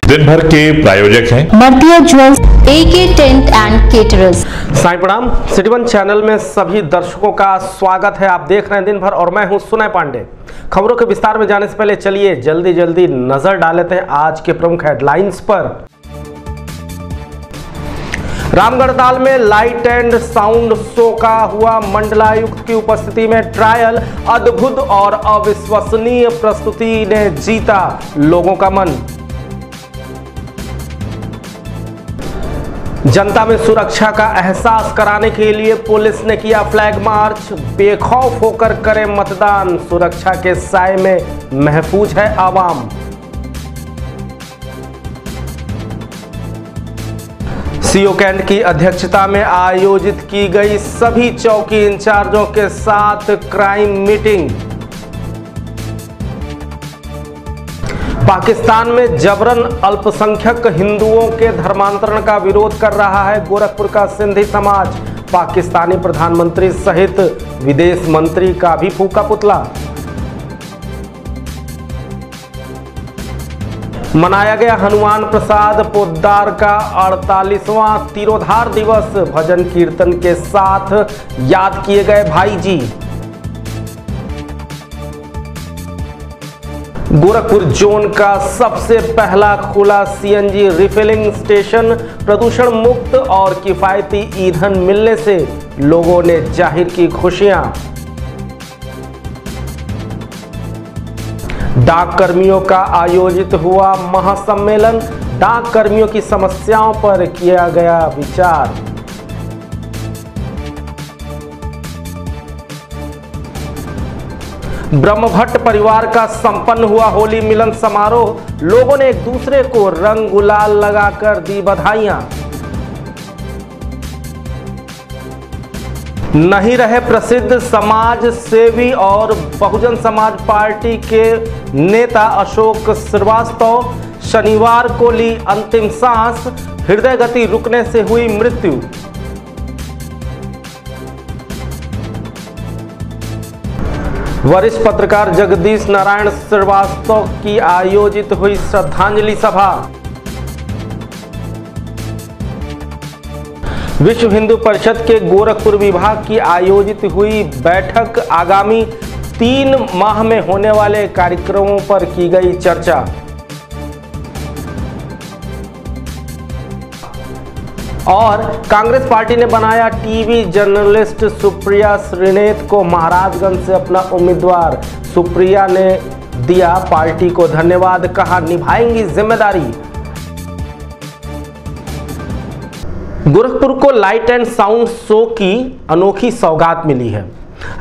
दिन भर के प्रायोजक हैं Martiya jewels, AK tent and caterers. Sai प्रणाम। सिटी वन चैनल में सभी दर्शकों का स्वागत है। आप देख रहे हैं दिन भर और मैं हूं सुनय पांडे। खबरों के विस्तार में जाने से पहले चलिए जल्दी नजर डाल लेते हैं आज के प्रमुख हेडलाइंस पर। रामगढ़ताल में लाइट एंड साउंड शो का हुआ मंडलायुक्त की उपस्थिति में ट्रायल। अद्भुत और अविश्वसनीय प्रस्तुति ने जीता लोगों का मन। जनता में सुरक्षा का एहसास कराने के लिए पुलिस ने किया फ्लैग मार्च। बेखौफ होकर करे मतदान, सुरक्षा के साए में महफूज है आवाम। सीओ कैंट की अध्यक्षता में आयोजित की गई सभी चौकी इंचार्जों के साथ क्राइम मीटिंग। पाकिस्तान में जबरन अल्पसंख्यक हिंदुओं के धर्मांतरण का विरोध कर रहा है गोरखपुर का सिंधी समाज। पाकिस्तानी प्रधानमंत्री सहित विदेश मंत्री का भी फूका पुतला। मनाया गया हनुमान प्रसाद पोद्दार का 48वां तिरोधार दिवस। भजन कीर्तन के साथ याद किए गए भाई जी। गोरखपुर जोन का सबसे पहला खुला सीएनजी रिफिलिंग स्टेशन। प्रदूषण मुक्त और किफायती ईंधन मिलने से लोगों ने जाहिर की खुशियां। डाक कर्मियों का आयोजित हुआ महासम्मेलन। डाक कर्मियों की समस्याओं पर किया गया विचार। ब्रह्मभट्ट परिवार का संपन्न हुआ होली मिलन समारोह। लोगों ने एक दूसरे को रंग गुलाल लगाकर दी बधाइयां। नहीं रहे प्रसिद्ध समाज सेवी और बहुजन समाज पार्टी के नेता अशोक श्रीवास्तव। शनिवार को ली अंतिम सांस। हृदय गति रुकने से हुई मृत्यु। वरिष्ठ पत्रकार जगदीश नारायण श्रीवास्तव की आयोजित हुई श्रद्धांजलि सभा। विश्व हिंदू परिषद के गोरखपुर विभाग की आयोजित हुई बैठक। आगामी 3 माह में होने वाले कार्यक्रमों पर की गई चर्चा। और कांग्रेस पार्टी ने बनाया टीवी जर्नलिस्ट सुप्रिया श्रीनेत को महाराजगंज से अपना उम्मीदवार। सुप्रिया ने दिया पार्टी को धन्यवाद, कहा निभाएंगी जिम्मेदारी। गोरखपुर को लाइट एंड साउंड शो की अनोखी सौगात मिली है।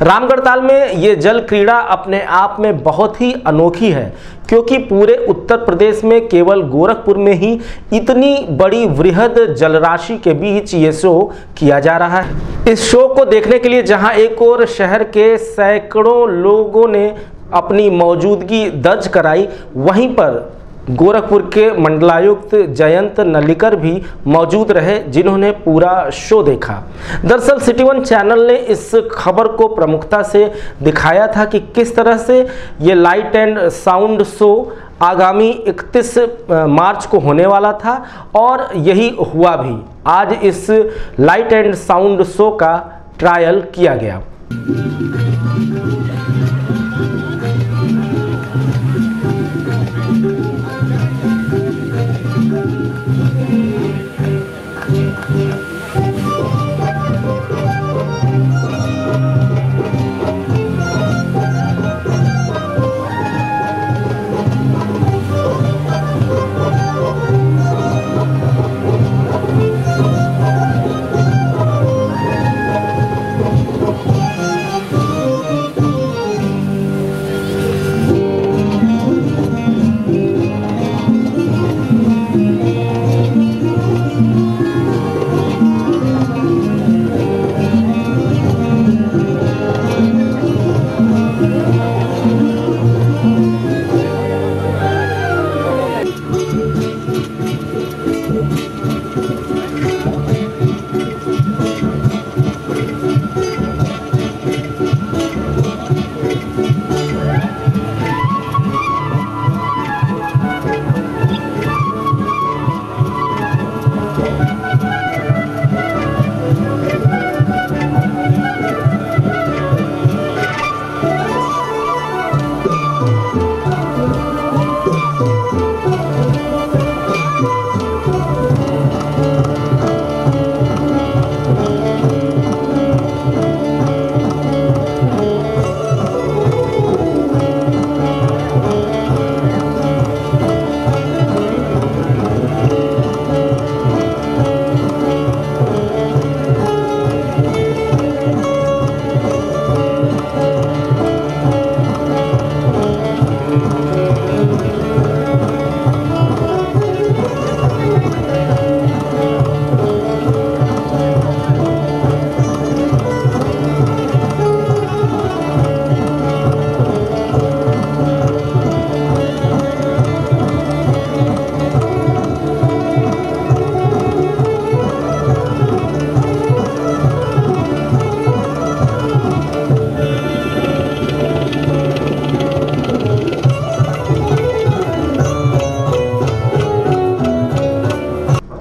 रामगढ़ताल में ये जल क्रीड़ा अपने आप में बहुत ही अनोखी है, क्योंकि पूरे उत्तर प्रदेश में केवल गोरखपुर में ही इतनी बड़ी वृहद जलराशि के बीच ये शो किया जा रहा है। इस शो को देखने के लिए जहां एक और शहर के सैकड़ों लोगों ने अपनी मौजूदगी दर्ज कराई, वहीं पर गोरखपुर के मंडलायुक्त जयंत नलिकर भी मौजूद रहे, जिन्होंने पूरा शो देखा। दरअसल सिटी वन चैनल ने इस खबर को प्रमुखता से दिखाया था कि किस तरह से ये लाइट एंड साउंड शो आगामी 31 मार्च को होने वाला था और यही हुआ भी। आज इस लाइट एंड साउंड शो का ट्रायल किया गया।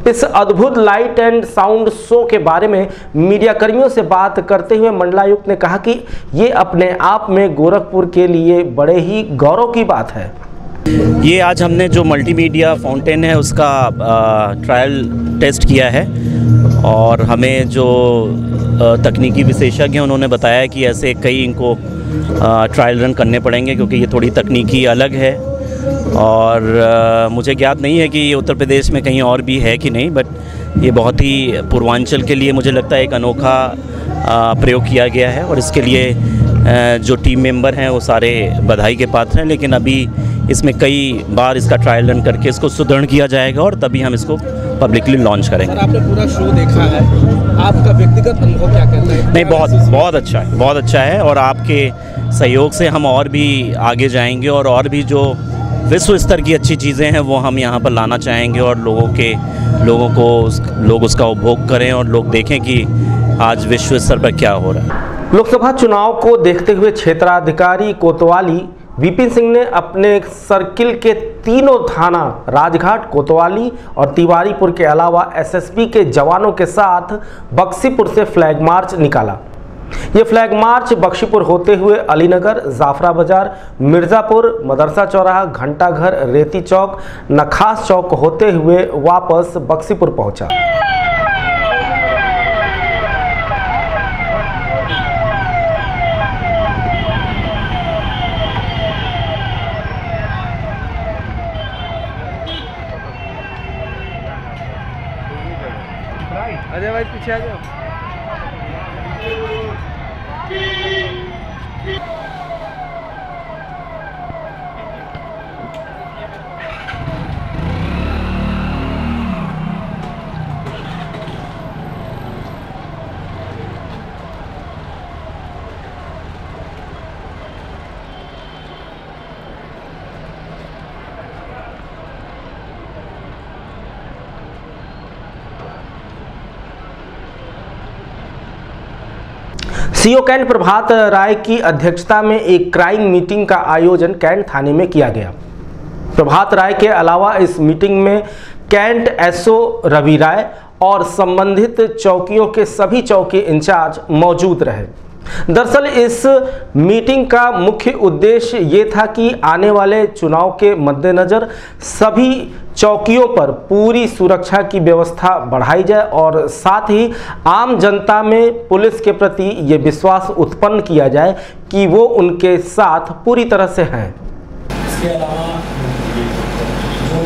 इस अद्भुत लाइट एंड साउंड शो के बारे में मीडिया कर्मियों से बात करते हुए मंडलायुक्त ने कहा कि ये अपने आप में गोरखपुर के लिए बड़े ही गौरव की बात है। ये आज हमने जो मल्टीमीडिया फाउंटेन है उसका ट्रायल टेस्ट किया है और हमें जो तकनीकी विशेषज्ञ हैं उन्होंने बताया कि ऐसे कई इनको ट्रायल रन करने पड़ेंगे क्योंकि ये थोड़ी तकनीकी अलग है और मुझे ज्ञात नहीं है कि ये उत्तर प्रदेश में कहीं और भी है कि नहीं, बट ये बहुत ही पूर्वांचल के लिए मुझे लगता है एक अनोखा प्रयोग किया गया है और इसके लिए जो टीम मेंबर हैं वो सारे बधाई के पात्र हैं। लेकिन अभी इसमें कई बार इसका ट्रायल रन करके इसको सुदृढ़ किया जाएगा और तभी हम इसको पब्लिकली लॉन्च करेंगे। सर, आपने पूरा शो देखा है, आपका व्यक्तिगत अनुभव क्या कहता है? नहीं, बहुत अच्छा है, बहुत अच्छा है और आपके सहयोग से हम और भी आगे जाएंगे और भी जो विश्व स्तर की अच्छी चीज़ें हैं वो हम यहाँ पर लाना चाहेंगे और लोग उसका उपभोग करें और लोग देखें कि आज विश्व स्तर पर क्या हो रहा है। लोकसभा चुनाव को देखते हुए क्षेत्राधिकारी कोतवाली विपिन सिंह ने अपने सर्किल के तीनों थाना राजघाट, कोतवाली और तिवारीपुर के अलावा एसएसबी के जवानों के साथ बक्सीपुर से फ्लैग मार्च निकाला। ये फ्लैग मार्च बक्सीपुर होते हुए अलीनगर, जाफरा बाजार, मिर्ज़ापुर, मदरसा चौराहा, घंटाघर, रेती चौक, नखास चौक होते हुए वापस बक्सीपुर पहुंचा। अजय भाई पीछे आ जाओ। सीओ कैंट प्रभात राय की अध्यक्षता में एक क्राइम मीटिंग का आयोजन कैंट थाने में किया गया। प्रभात राय के अलावा इस मीटिंग में कैंट एसओ रवि राय और संबंधित चौकियों के सभी चौकी इंचार्ज मौजूद रहे। दरअसल इस मीटिंग का मुख्य उद्देश्य ये था कि आने वाले चुनाव के मद्देनज़र सभी चौकियों पर पूरी सुरक्षा की व्यवस्था बढ़ाई जाए और साथ ही आम जनता में पुलिस के प्रति ये विश्वास उत्पन्न किया जाए कि वो उनके साथ पूरी तरह से हैं। इसके अलावा जो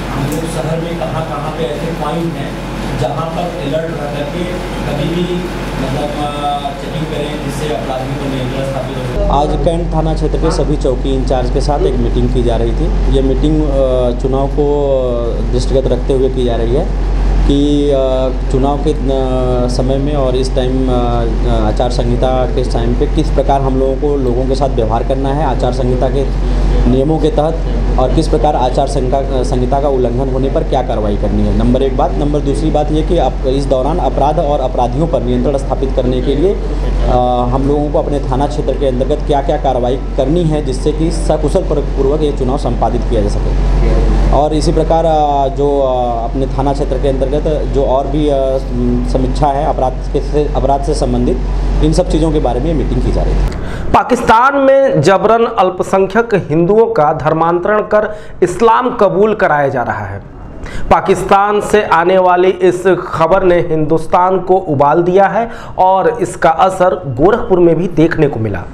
हम लोग शहर में कहाँ पे ऐसे पॉइंट हैं जहाँ पर अलर्ट रह करके कभी भी चेकिंग करें जिससे अपराधियों को नियंत्रण स्थापित हो। आज कैंट थाना क्षेत्र के सभी चौकी इंचार्ज के साथ एक मीटिंग की जा रही थी। ये मीटिंग चुनाव को दृष्टिगत रखते हुए की जा रही है कि चुनाव के समय में और इस टाइम आचार संहिता के टाइम पे किस प्रकार हम लोगों के साथ व्यवहार करना है आचार संहिता के नियमों के तहत और किस प्रकार आचार संहिता का उल्लंघन होने पर क्या कार्रवाई करनी है। नंबर एक बात। नंबर दूसरी बात ये कि इस दौरान अपराध और अपराधियों पर नियंत्रण स्थापित करने के लिए हम लोगों को अपने थाना क्षेत्र के अंतर्गत क्या क्या कार्रवाई करनी है जिससे कि सकुशल पूर्वक ये चुनाव संपादित किया जा सके। और इसी प्रकार जो अपने थाना क्षेत्र के अंतर्गत जो और भी समीक्षा है अपराध से संबंधित इन सब चीज़ों के बारे में मीटिंग की जा रही है। पाकिस्तान में जबरन अल्पसंख्यक हिंदुओं का धर्मांतरण कर इस्लाम कबूल कराया जा रहा है। पाकिस्तान से आने वाली इस खबर ने हिंदुस्तान को उबाल दिया है और इसका असर गोरखपुर में भी देखने को मिला।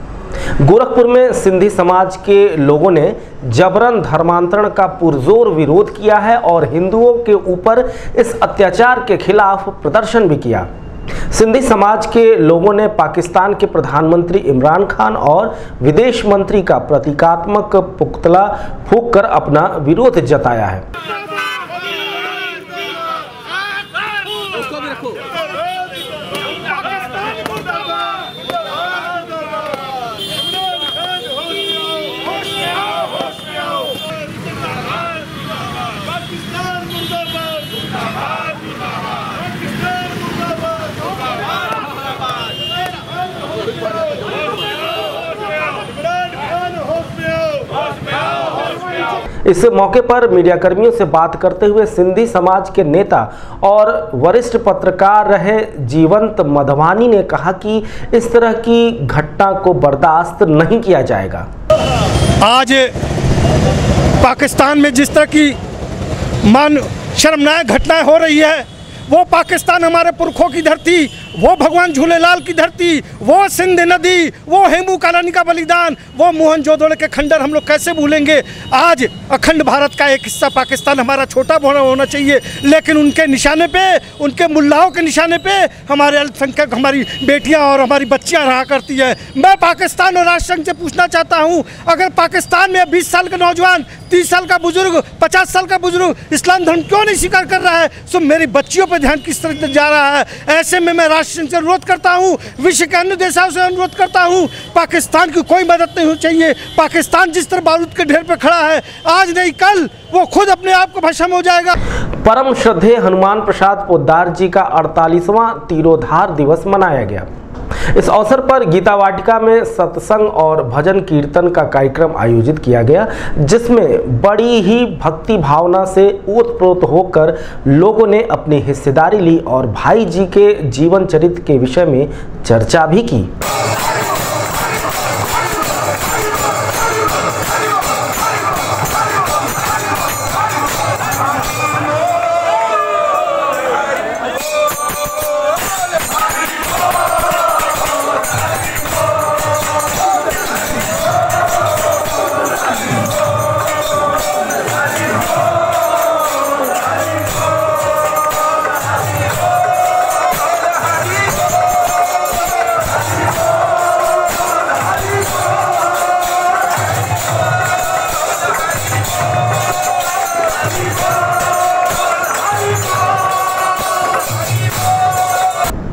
गोरखपुर में सिंधी समाज के लोगों ने जबरन धर्मांतरण का पुरजोर विरोध किया है और हिंदुओं के ऊपर इस अत्याचार के खिलाफ प्रदर्शन भी किया। सिंधी समाज के लोगों ने पाकिस्तान के प्रधानमंत्री इमरान खान और विदेश मंत्री का प्रतीकात्मक पुतला फूंक कर अपना विरोध जताया है। इस मौके पर मीडियाकर्मियों से बात करते हुए सिंधी समाज के नेता और वरिष्ठ पत्रकार रहे जीवंत मधवानी ने कहा कि इस तरह की घटना को बर्दाश्त नहीं किया जाएगा। आज पाकिस्तान में जिस तरह की शर्मनाक घटनाएं हो रही है, वो पाकिस्तान हमारे पुरखों की धरती, वो भगवान झूलेलाल की धरती, वो सिंध नदी, वो हेमू कालानी का बलिदान, वो मोहनजोदड़ो के खंडर हम लोग कैसे भूलेंगे। आज अखंड भारत का एक हिस्सा पाकिस्तान हमारा छोटा होना चाहिए, लेकिन उनके निशाने पे, उनके मुल्लाओं के निशाने पे हमारे अल्पसंख्यक, हमारी बेटियां और हमारी बच्चियां रहा करती है। मैं पाकिस्तान और राष्ट्रसंघ से पूछना चाहता हूं, अगर पाकिस्तान में 20 साल का नौजवान, 30 साल का बुजुर्ग, 50 साल का बुजुर्ग इस्लाम धर्म क्यों नहीं स्वीकार कर रहा है, तो मेरी बच्चियों पर ध्यान किस तरह जा रहा है। ऐसे में मैं राष्ट्रसंघ से अनुरोध करता हूं, विश्व के अन्य देशों से अनुरोध करता हूं, पाकिस्तान की कोई मदद नहीं होनी चाहिए। पाकिस्तान जिस तरह बारूद के ढेर पर खड़ा है, आज नहीं कल वो खुद अपने आप को भस्म हो जाएगा। परम श्रद्धेय हनुमान प्रसाद पोद्दार जी का 48वां तिरोधार दिवस मनाया गया। इस अवसर पर गीता वाटिका में सत्संग और भजन कीर्तन का कार्यक्रम आयोजित किया गया, जिसमें बड़ी ही भक्ति भावना से ओतप्रोत होकर लोगों ने अपनी हिस्सेदारी ली और भाई जी के जीवन चरित्र के विषय में चर्चा भी की।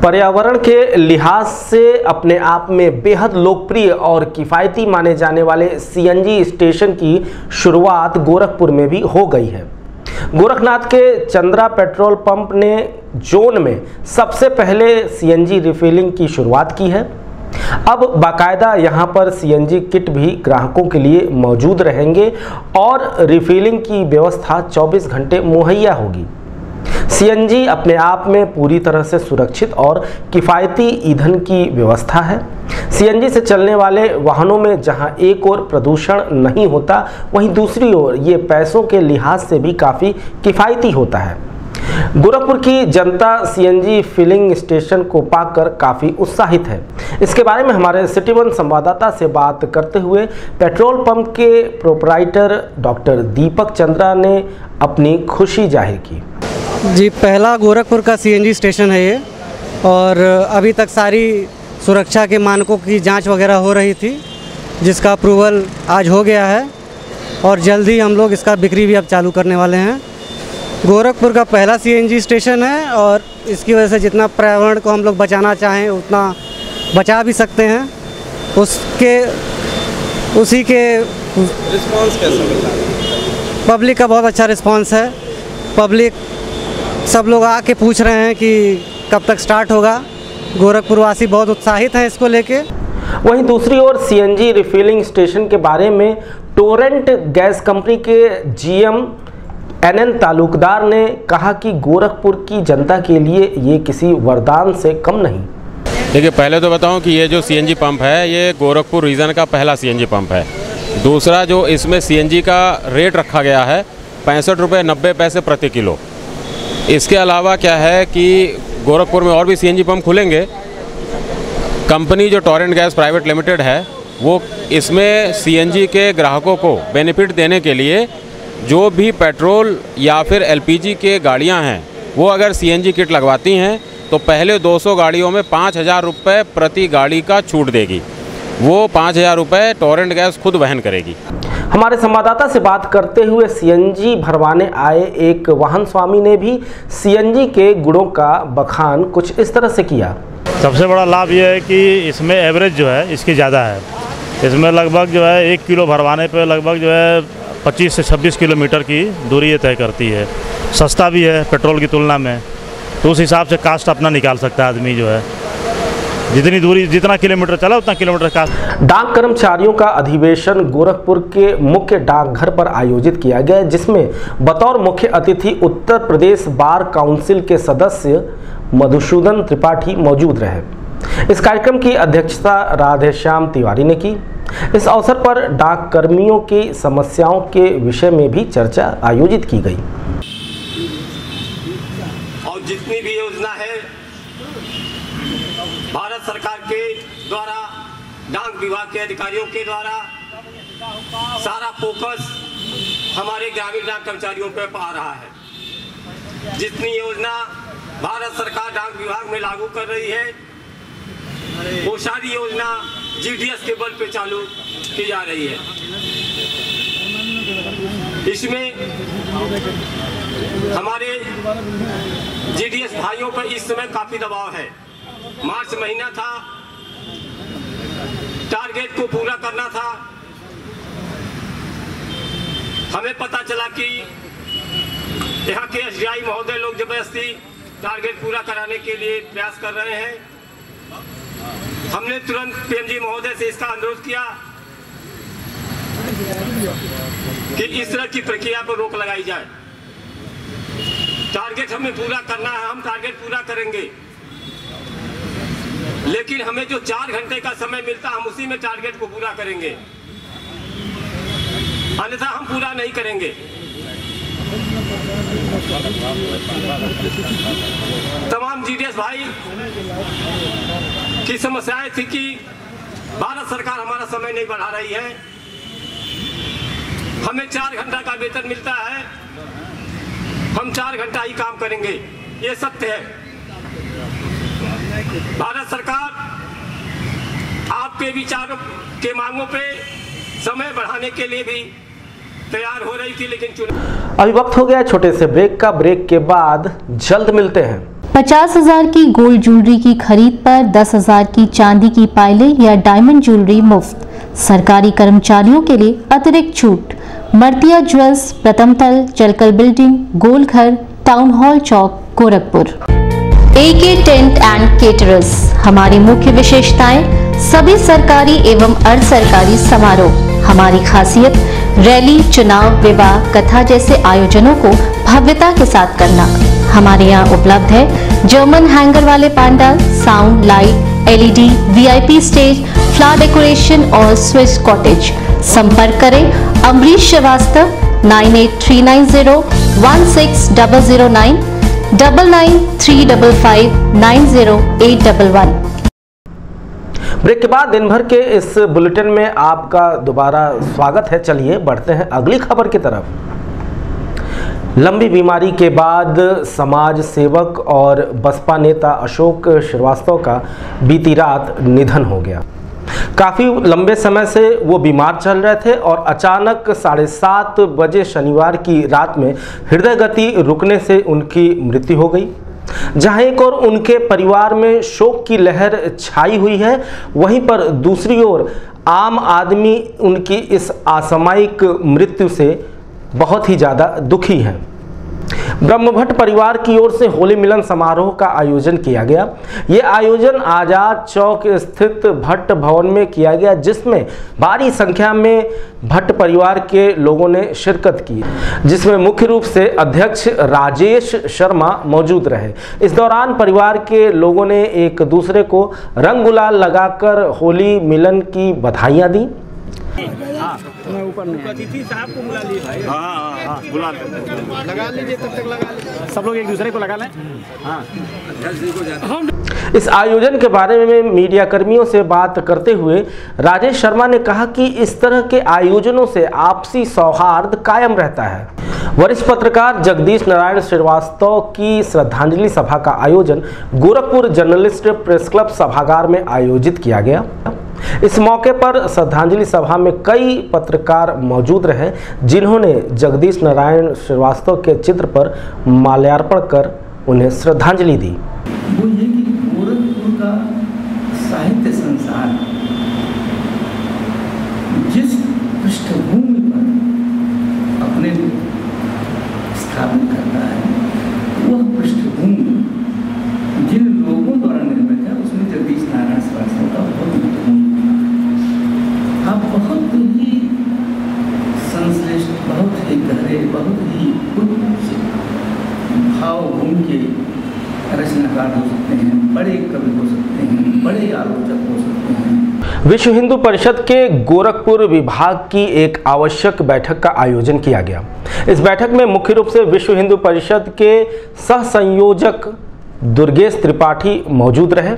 पर्यावरण के लिहाज से अपने आप में बेहद लोकप्रिय और किफ़ायती माने जाने वाले सीएनजी स्टेशन की शुरुआत गोरखपुर में भी हो गई है। गोरखनाथ के चंद्रा पेट्रोल पंप ने जोन में सबसे पहले सीएनजी रिफिलिंग की शुरुआत की है। अब बाकायदा यहां पर सीएनजी किट भी ग्राहकों के लिए मौजूद रहेंगे और रिफिलिंग की व्यवस्था 24 घंटे मुहैया होगी। सीएनजी अपने आप में पूरी तरह से सुरक्षित और किफ़ायती ईंधन की व्यवस्था है। सीएनजी से चलने वाले वाहनों में जहां एक ओर प्रदूषण नहीं होता, वहीं दूसरी ओर ये पैसों के लिहाज से भी काफ़ी किफ़ायती होता है। गोरखपुर की जनता सीएनजी फिलिंग स्टेशन को पाकर काफ़ी उत्साहित है। इसके बारे में हमारे सिटी वन संवाददाता से बात करते हुए पेट्रोल पंप के प्रोपराइटर डॉक्टर दीपक चंद्रा ने अपनी खुशी जाहिर की। जी, पहला गोरखपुर का सीएनजी स्टेशन है ये, और अभी तक सारी सुरक्षा के मानकों की जांच वगैरह हो रही थी, जिसका अप्रूवल आज हो गया है और जल्द ही हम लोग इसका बिक्री भी अब चालू करने वाले हैं। गोरखपुर का पहला सीएनजी स्टेशन है और इसकी वजह से जितना पर्यावरण को हम लोग बचाना चाहें उतना बचा भी सकते हैं। उसी के रिस्पांस कैसा मिल रहा है? पब्लिक का बहुत अच्छा रिस्पांस है। पब्लिक सब लोग आके पूछ रहे हैं कि कब तक स्टार्ट होगा। गोरखपुर वासी बहुत उत्साहित हैं इसको लेके। वहीं दूसरी ओर सीएनजी रिफिलिंग स्टेशन के बारे में टोरेंट गैस कंपनी के जीएम एनएन तालुकदार ने कहा कि गोरखपुर की जनता के लिए ये किसी वरदान से कम नहीं। देखिए, पहले तो बताऊं कि ये जो सीएनजी पंप है ये गोरखपुर रीजन का पहला सीएनजी पंप है। दूसरा, जो इसमें सीएनजी का रेट रखा गया है 65 रुपये 90 पैसे प्रति किलो। इसके अलावा क्या है कि गोरखपुर में और भी सीएनजी पंप खुलेंगे। कंपनी जो टोरेंट गैस प्राइवेट लिमिटेड है वो इसमें सीएनजी के ग्राहकों को बेनिफिट देने के लिए जो भी पेट्रोल या फिर एलपीजी के गाड़ियां हैं वो अगर सीएनजी किट लगवाती हैं तो पहले 200 गाड़ियों में 5,000 रुपये प्रति गाड़ी का छूट देगी। वो 5,000 रुपये टोरेंट गैस खुद वहन करेगी। हमारे संवाददाता से बात करते हुए सीएनजी भरवाने आए एक वाहन स्वामी ने भी सीएनजी के गुणों का बखान कुछ इस तरह से किया। सबसे बड़ा लाभ ये है कि इसमें एवरेज जो है इसकी ज़्यादा है। इसमें लगभग जो है 1 किलो भरवाने पे लगभग जो है 25 से 26 किलोमीटर की दूरी ये तय करती है। सस्ता भी है पेट्रोल की तुलना में, तो उस हिसाब से कास्ट अपना निकाल सकता है आदमी जो है। जितनी दूरी जितना किलोमीटर चला उतना किलोमीटर का। डाक कर्मचारियों का अधिवेशन गोरखपुर के मुख्य डाकघर पर आयोजित किया गया, जिसमें बतौर मुख्य अतिथि उत्तर प्रदेश बार काउंसिल के सदस्य मधुसूदन त्रिपाठी मौजूद रहे। इस कार्यक्रम की अध्यक्षता राधेश्याम तिवारी ने की। इस अवसर पर डाक कर्मियों की समस्याओं के विषय में भी चर्चा आयोजित की गई। और जितनी भी योजना है भारत सरकार के द्वारा, डाक विभाग के अधिकारियों के द्वारा सारा फोकस हमारे ग्रामीण डाक कर्मचारियों पर आ रहा है। जितनी योजना भारत सरकार डाक विभाग में लागू कर रही है वो सारी योजना GDS के बल पे चालू की जा रही है। इसमें हमारे GDS भाइयों पर इस समय काफी दबाव है। मार्च महीना था, टारगेट को पूरा करना था। हमें पता चला कि यहाँ के SDI महोदय लोग जबरदस्ती टारगेट पूरा कराने के लिए प्रयास कर रहे हैं। हमने तुरंत PMG महोदय से इसका अनुरोध किया कि इस तरह की प्रक्रिया पर रोक लगाई जाए। टारगेट हमें पूरा करना है, हम टारगेट पूरा करेंगे, लेकिन हमें जो 4 घंटे का समय मिलता हम उसी में टारगेट को पूरा करेंगे, अन्यथा हम पूरा नहीं करेंगे। तमाम GDS भाई की समस्याएं थी कि भारत सरकार हमारा समय नहीं बढ़ा रही है, हमें 4 घंटा का वेतन मिलता है, हम 4 घंटा ही काम करेंगे, ये सत्य है। भारत सरकार आपके विचारों के मांगों पे समय बढ़ाने के लिए भी तैयार हो रही थी, लेकिन अभी वक्त हो गया छोटे से ब्रेक का। ब्रेक के बाद जल्द मिलते हैं। 50,000 की गोल्ड ज्वेलरी की खरीद पर 10,000 की चांदी की पायलें या डायमंड ज्वेलरी मुफ्त। सरकारी कर्मचारियों के लिए अतिरिक्त छूट। मर्तिया ज्वेल्स, प्रथम तल, चलकल बिल्डिंग, गोलघर, टाउन हॉल चौक, Gorakhpur. AK tent and caterers. हमारी मुख्य विशेषताएं सभी सरकारी एवं अर्ध सरकारी समारोह। हमारी खासियत रैली, चुनाव, विवाह, कथा जैसे आयोजनों को भव्यता के साथ करना। हमारे यहाँ उपलब्ध है जर्मन हैंगर वाले pandal, sound, light, LED, VIP stage, flower decoration और स्विस कॉटेज। संपर्क करें अमरीश श्रीवास्तव 98390 16009 993559 90811। ब्रेक के बाद दिन भर के इस बुलेटिन में आपका दोबारा स्वागत है। चलिए बढ़ते हैं अगली खबर की तरफ। लंबी बीमारी के बाद समाज सेवक और बसपा नेता अशोक श्रीवास्तव का बीती रात निधन हो गया। काफ़ी लंबे समय से वो बीमार चल रहे थे और अचानक 7:30 बजे शनिवार की रात में हृदय गति रुकने से उनकी मृत्यु हो गई। जहां एक और उनके परिवार में शोक की लहर छाई हुई है, वहीं पर दूसरी ओर आम आदमी उनकी इस असामयिक मृत्यु से बहुत ही ज़्यादा दुखी है। ब्रह्मभट्ट परिवार की ओर से होली मिलन समारोह का आयोजन किया गया। ये आयोजन आज़ाद चौक स्थित भट्ट भवन में किया गया, जिसमें भारी संख्या में भट्ट परिवार के लोगों ने शिरकत की, जिसमें मुख्य रूप से अध्यक्ष राजेश शर्मा मौजूद रहे। इस दौरान परिवार के लोगों ने एक दूसरे को रंग गुलाल लगाकर होली मिलन की बधाइयाँ दी। अतिथि साहब को बुला लीजिए भाई। हाँ, बुला लगा लीजिए, तब तक लगा लीजिए, सब लोग एक दूसरे को लगा लें। हाँ। इस आयोजन के बारे में मीडिया कर्मियों से बात करते हुए राजेश शर्मा ने कहा कि इस तरह के आयोजनों से आपसी सौहार्द कायम रहता है। वरिष्ठ पत्रकार जगदीश नारायण श्रीवास्तव की श्रद्धांजलि सभा का आयोजन गोरखपुर जर्नलिस्ट प्रेस क्लब सभागार में आयोजित किया गया। इस मौके पर श्रद्धांजलि सभा में कई पत्रकार मौजूद रहे, जिन्होंने जगदीश नारायण श्रीवास्तव के चित्र पर माल्यार्पण कर उन्हें श्रद्धांजलि दी। वो ये कि गोरखपुर का साहित्य संसार जिस पृष्ठभूमि पर अपने स्थापित करता है, वह पृष्ठभूमि जिन लोगों द्वारा निर्मित है, उसमें जगदीश नारायण बहुत ही गहरे, बहुत ही उच्च भाव गुण के रचनाकार हो सकते हैं, बड़े कवि हो सकते हैं, बड़े आलोचक हो सकते हैं। विश्व हिंदू परिषद के गोरखपुर विभाग की एक आवश्यक बैठक का आयोजन किया गया। इस बैठक में मुख्य रूप से विश्व हिंदू परिषद के सह संयोजक दुर्गेश त्रिपाठी मौजूद रहे।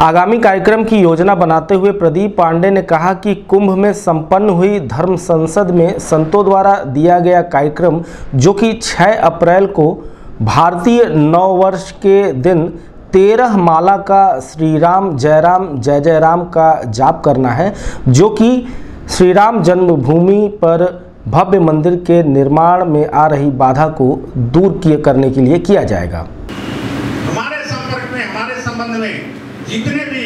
आगामी कार्यक्रम की योजना बनाते हुए प्रदीप पांडे ने कहा कि कुंभ में संपन्न हुई धर्म संसद में संतों द्वारा दिया गया कार्यक्रम, जो कि 6 अप्रैल को भारतीय नववर्ष के दिन 13 माला का श्री राम जय जय राम का जाप करना है, जो कि श्री राम जन्मभूमि पर भव्य मंदिर के निर्माण में आ रही बाधा को दूर करने के लिए किया जाएगा। हमारे संपर्क में, हमारे संबंध में जितने भी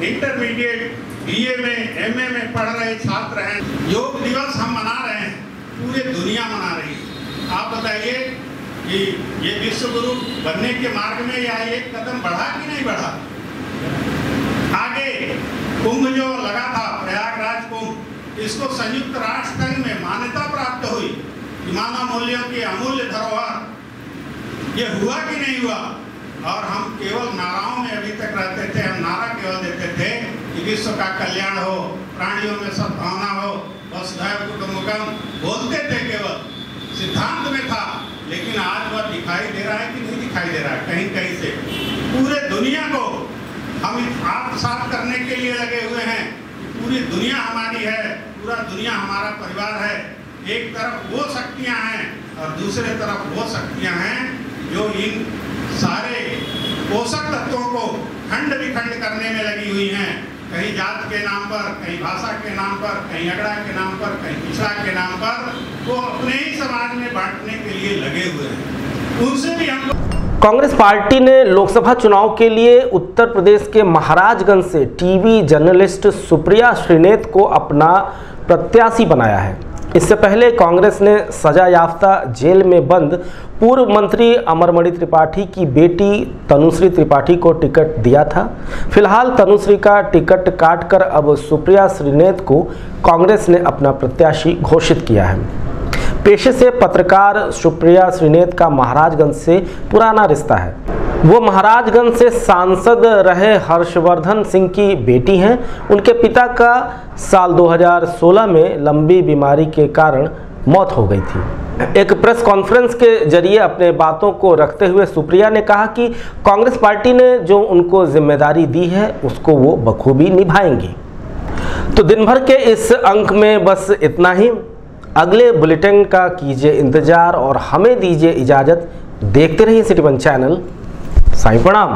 इंटरमीडिएट, बीए में, एमए में पढ़ रहे छात्र हैं, योग दिवस हम मना रहे हैं, पूरी दुनिया मना रही है। आप बताइए कि ये विश्व गुरु बनने के मार्ग में यह एक कदम बढ़ा कि नहीं बढ़ा? आगे कुंभ जो लगा था, प्रयागराज कुंभ, इसको संयुक्त राष्ट्र संघ में मान्यता प्राप्त हुई कि मानव मूल्यों की अमूल्य धरोहर, ये हुआ कि नहीं हुआ? और हम केवल नाराओं में अभी तक रहते थे। हम नारा केवल देते थे कि विश्व का कल्याण हो, प्राणियों में सद्भावना हो, वसुधैव कुटुंबकम बोलते थे, केवल सिद्धांत में था। लेकिन आज वह दिखाई दे रहा है कि नहीं दिखाई दे रहा है? कहीं कहीं से पूरे दुनिया को हम आत्मसात करने के लिए लगे हुए हैं। पूरी दुनिया हमारी है, पूरा दुनिया हमारा परिवार है। एक तरफ वो शक्तियां हैं और दूसरे तरफ वो शक्तियां हैं जो इन सारे पोषक तत्वों को खंड विखंड करने में लगी हुई हैं। कहीं जात के नाम पर, कहीं भाषा के नाम पर, कहीं अगड़ा के नाम पर, कहीं पिछड़ा के नाम पर, वो अपने ही समाज में बांटने के लिए लगे हुए हैं। उनसे भी हम कांग्रेस पार्टी ने लोकसभा चुनाव के लिए उत्तर प्रदेश के महाराजगंज से टीवी जर्नलिस्ट सुप्रिया श्रीनेत को अपना प्रत्याशी बनाया है। इससे पहले कांग्रेस ने सजा याफ्ता जेल में बंद पूर्व मंत्री अमरमणि त्रिपाठी की बेटी तनुश्री त्रिपाठी को टिकट दिया था। फिलहाल तनुश्री का टिकट काटकर अब सुप्रिया श्रीनेत को कांग्रेस ने अपना प्रत्याशी घोषित किया है। पेशे से पत्रकार सुप्रिया श्रीनेत का महाराजगंज से पुराना रिश्ता है। वो महाराजगंज से सांसद रहे हर्षवर्धन सिंह की बेटी हैं। उनके पिता का साल 2016 में लंबी बीमारी के कारण मौत हो गई थी। एक प्रेस कॉन्फ्रेंस के जरिए अपने बातों को रखते हुए सुप्रिया ने कहा कि कांग्रेस पार्टी ने जो उनको जिम्मेदारी दी है उसको वो बखूबी निभाएंगी। तो दिन भर के इस अंक में बस इतना ही। अगले बुलेटिन का कीजिए इंतजार और हमें दीजिए इजाज़त। देखते रहिए सिटी 1 चैनल। साईं प्रणाम।